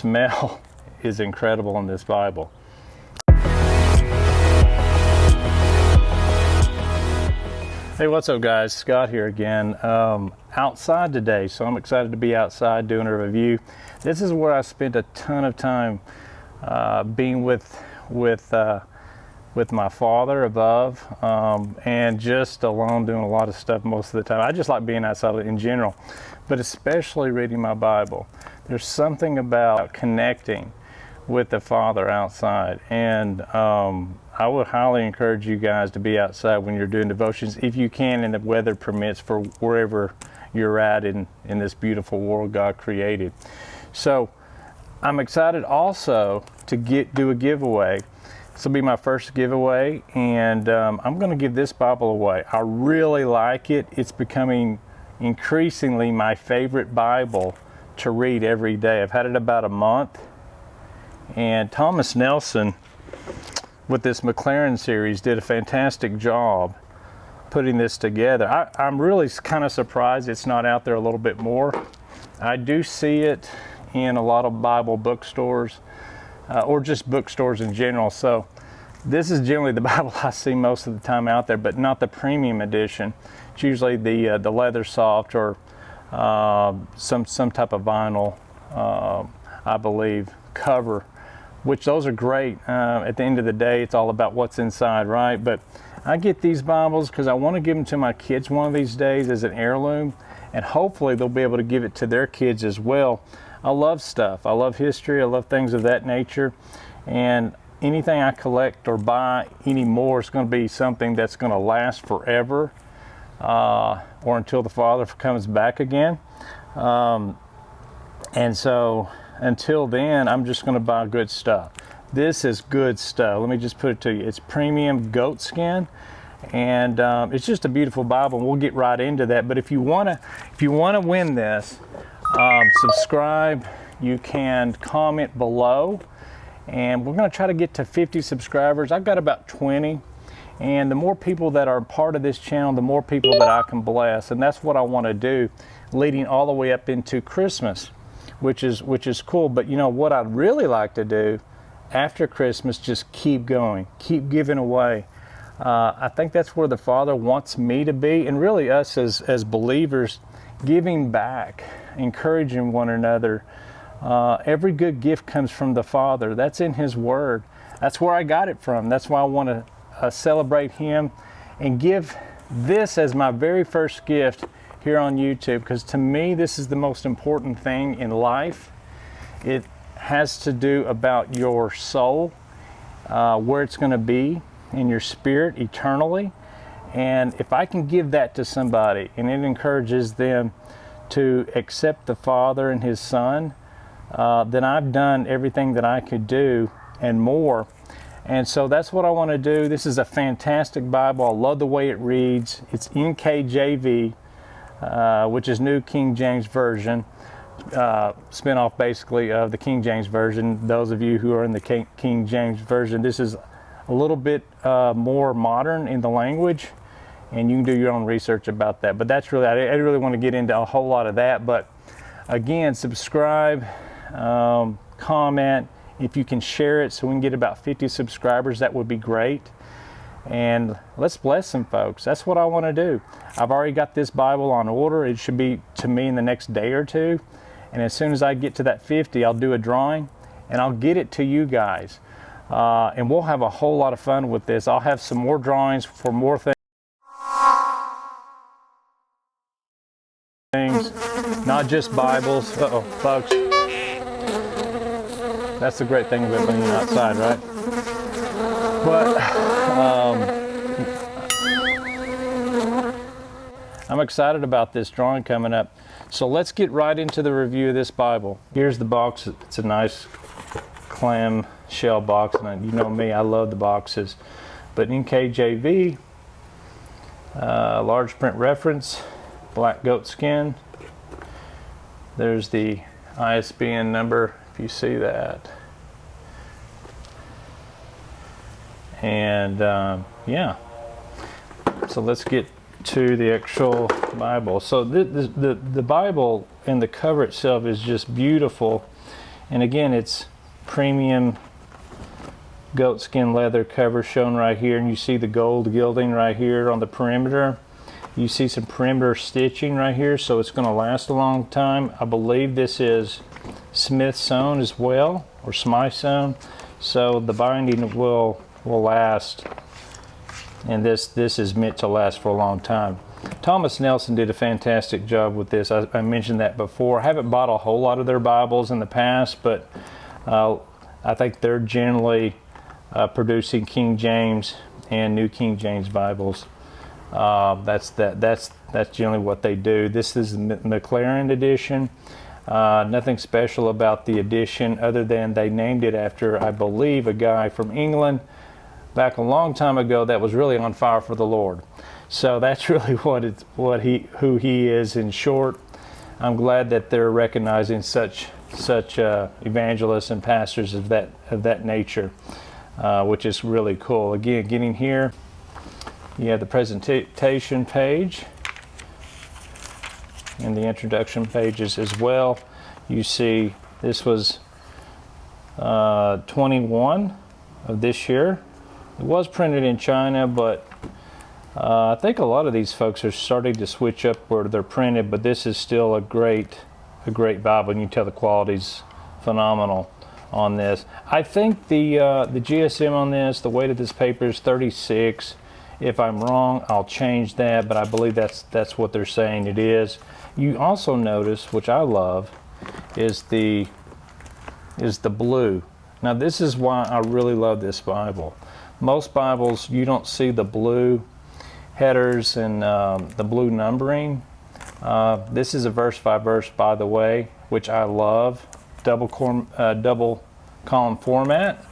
smell is incredible in this Bible. Hey, what's up guys? Scott here again. Outside today, so I'm excited to be outside doing a review. This is where I spent a ton of time being with my father above, and just alone doing a lot of stuff most of the time. I just like being outside in general, but especially reading my Bible. There's something about connecting with the Father outside, and I would highly encourage you guys to be outside when you're doing devotions, if you can and the weather permits, for wherever you're at in this beautiful world God created. So I'm excited also to do a giveaway. This will be my first giveaway, and I'm going to give this Bible away. I really like it. It's becoming increasingly my favorite Bible to read every day. I've had it about a month, and Thomas Nelson with this McLaren series did a fantastic job putting this together. I'm really kind of surprised it's not out there a little bit more. I do see it in a lot of Bible bookstores, or just bookstores in general. So this is generally the Bible I see most of the time out there, but not the premium edition. It's usually the leather soft or some type of vinyl, I believe, cover, which those are great. At the end of the day, it's all about what's inside, right? But I get these Bibles because I want to give them to my kids one of these days as an heirloom, and hopefully they'll be able to give it to their kids as well. I love stuff. I love history. I love things of that nature. And anything I collect or buy anymore is going to be something that's going to last forever, or until the Father comes back again. And so until then, I'm just going to buy good stuff. This is good stuff. Let me just put it to you. It's premium goatskin, and it's just a beautiful Bible. And we'll get right into that. But if you want to win this, subscribe. You can comment below, and we're going to try to get to 50 subscribers. I've got about 20, and the more people that are part of this channel, the more people that I can bless, and that's what I want to do, leading all the way up into Christmas, which is cool. But you know what I'd really like to do after Christmas? Just keep going, keep giving away. I think that's where the Father wants me to be, and really us as believers, giving back, encouraging one another. Every good gift comes from the Father. That's in His Word. That's where I got it from. That's why I want to celebrate Him and give this as my very first gift here on YouTube, because to me this is the most important thing in life. It has to do about your soul, where it's going to be in your spirit eternally. And if I can give that to somebody and it encourages them to accept the Father and His Son, then I've done everything that I could do and more. And so that's what I want to do. This is a fantastic Bible. I love the way it reads. It's NKJV, which is New King James Version, spin-off basically of the King James Version. Those of you who are in the King James Version, this is a little bit more modern in the language, and you can do your own research about that. But that's really, I really want to get into a whole lot of that. But again, subscribe, comment. If you can share it so we can get about 50 subscribers, that would be great. And let's bless some folks. That's what I want to do. I've already got this Bible on order. It should be to me in the next day or two. And as soon as I get to that 50, I'll do a drawing and I'll get it to you guys. And we'll have a whole lot of fun with this. I'll have some more drawings for more things, not just Bibles. Uh-oh, folks. That's the great thing about being outside, right? But I'm excited about this drawing coming up. So let's get right into the review of this Bible. Here's the box. It's a nice clam shell box, and you know me, I love the boxes. But NKJV, large print reference, black goat skin. There's the ISBN number, if you see that. And yeah, so let's get to the actual Bible. So the Bible and the cover itself is just beautiful. And again, it's premium goatskin leather cover shown right here, and you see the gold gilding right here on the perimeter. You see some perimeter stitching right here, so it's going to last a long time. I believe this is Smith sewn as well, or Smythe sewn, so the binding will last, and this is meant to last for a long time. Thomas Nelson did a fantastic job with this. I mentioned that before. I haven't bought a whole lot of their Bibles in the past, but I think they're generally producing King James and New King James Bibles. That's generally what they do. This is the McLaren Edition. Nothing special about the edition other than they named it after, I believe, a guy from England back a long time ago that was really on fire for the Lord. So that's really who he is in short. I'm glad that they're recognizing such evangelists and pastors of that nature, which is really cool. Again, getting here, you have the presentation page and the introduction pages as well. You see this was 21 of this year. It was printed in China, but I think a lot of these folks are starting to switch up where they're printed, but this is still a great Bible, and you can tell the quality's phenomenal on this. I think the GSM on this, the weight of this paper is 36. If I'm wrong, I'll change that, but I believe that's what they're saying it is. You also notice, which I love, is the blue. Now this is why I really love this Bible. Most Bibles, you don't see the blue headers and the blue numbering. This is a verse by verse, by the way, which I love. Double column format.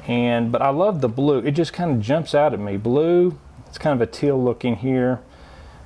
But I love the blue. It just kind of jumps out at me. Blue, it's kind of a teal looking here,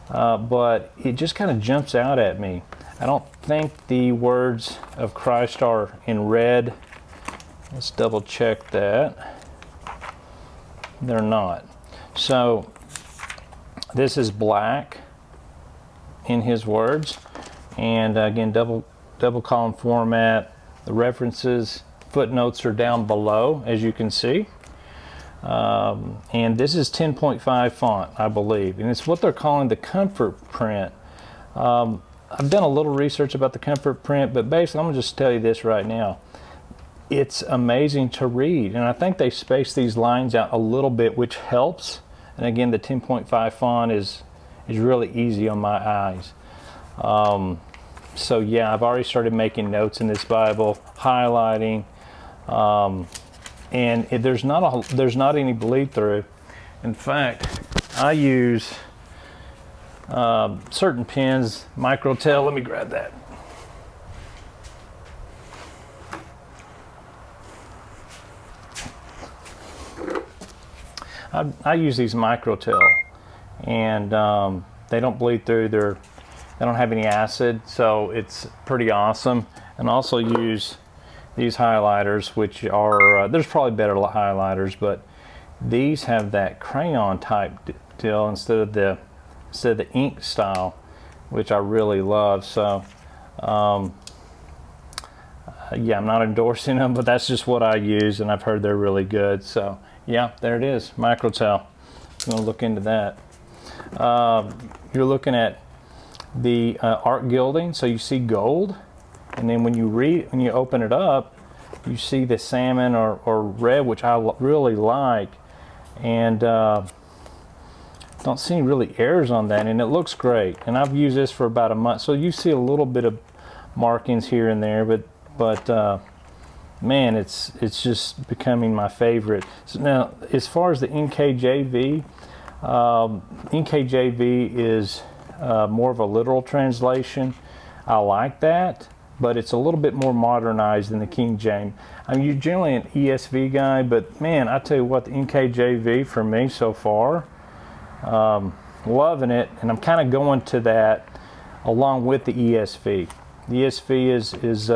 but it just kind of jumps out at me. I don't think the words of Christ are in red. Let's double check that. They're not. So this is black in his words, and again, double column format. The references, footnotes are down below, as you can see, and this is 10.5 font, I believe, and it's what they're calling the comfort print. I've done a little research about the comfort print, but basically I'm gonna just tell you this right now. It's amazing to read, and I think they space these lines out a little bit, which helps. And again, the 10.5 font is really easy on my eyes. So yeah, I've already started making notes in this Bible, highlighting, and there's not any bleed through. In fact, I use certain pens, Microtel. Let me grab that. I use these Microtel, and they don't bleed through. They don't have any acid, so it's pretty awesome. And also use these highlighters, which are there's probably better highlighters, but these have that crayon type deal instead of the ink style, which I really love. So yeah, I'm not endorsing them, but that's just what I use, and I've heard they're really good. So yeah, there it is, Microtel. I'm gonna look into that. You're looking at the art gilding, so you see gold, and then when you open it up, you see the salmon or red, which I really like, and don't see any really errors on that, and it looks great. And I've used this for about a month, so you see a little bit of markings here and there, but man, it's just becoming my favorite. So now, as far as the NKJV, NKJV is more of a literal translation. I like that, but it's a little bit more modernized than the King James. I mean, you're generally an ESV guy, but man, I tell you what, the NKJV for me so far, loving it, and I'm kind of going to that along with the ESV. The ESV is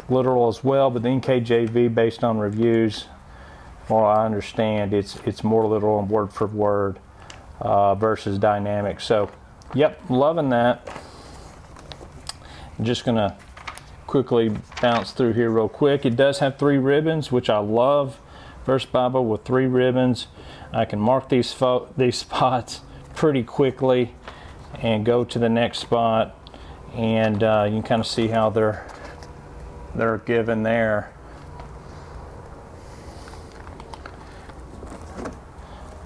literal as well, but the NKJV, based on reviews, well, I understand it's more literal and word for word versus dynamic. So, yep, loving that. I'm just gonna quickly bounce through here real quick. It does have 3 ribbons, which I love. First Bible with 3 ribbons. I can mark these spots pretty quickly and go to the next spot, and you can kind of see how they're given there.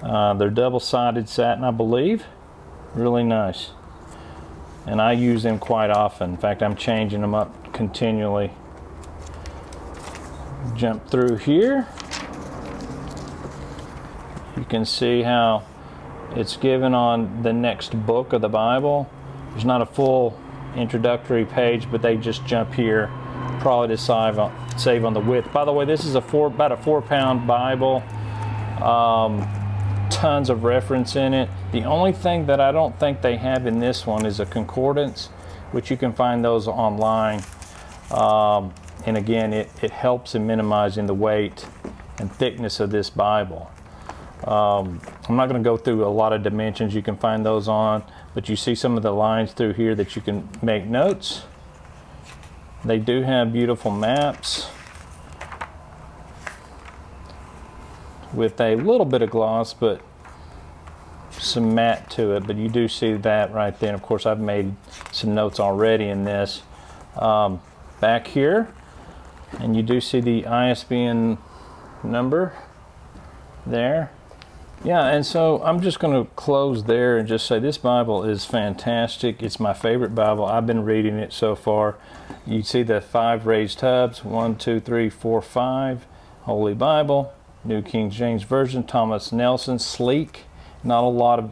They're double-sided satin, I believe. Really nice. And I use them quite often. In fact, I'm changing them up continually. Jump through here. You can see how it's given on the next book of the Bible. There's not a full introductory page, but they just jump here, probably to save on the width. By the way, this is about a 4-pound Bible. Tons of reference in it. The only thing that I don't think they have in this one is a concordance, which you can find those online. And again, it helps in minimizing the weight and thickness of this Bible. I'm not going to go through a lot of dimensions. You can find those on, but you see some of the lines through here that you can make notes. They do have beautiful maps with a little bit of gloss, but some matte to it. But you do see that right there. And of course, I've made some notes already in this. Back here, and you do see the ISBN number there. Yeah, and so I'm just going to close there and just say this Bible is fantastic. It's my favorite Bible. I've been reading it so far. You see the 5 raised hubs, 1, 2, 3, 4, 5. Holy Bible, New King James Version, Thomas Nelson, sleek. Not a lot of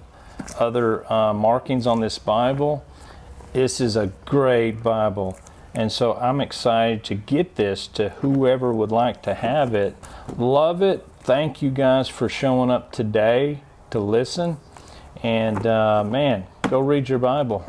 other markings on this Bible. This is a great Bible. And so I'm excited to get this to whoever would like to have it. Love it. Thank you guys for showing up today to listen. And man, go read your Bible.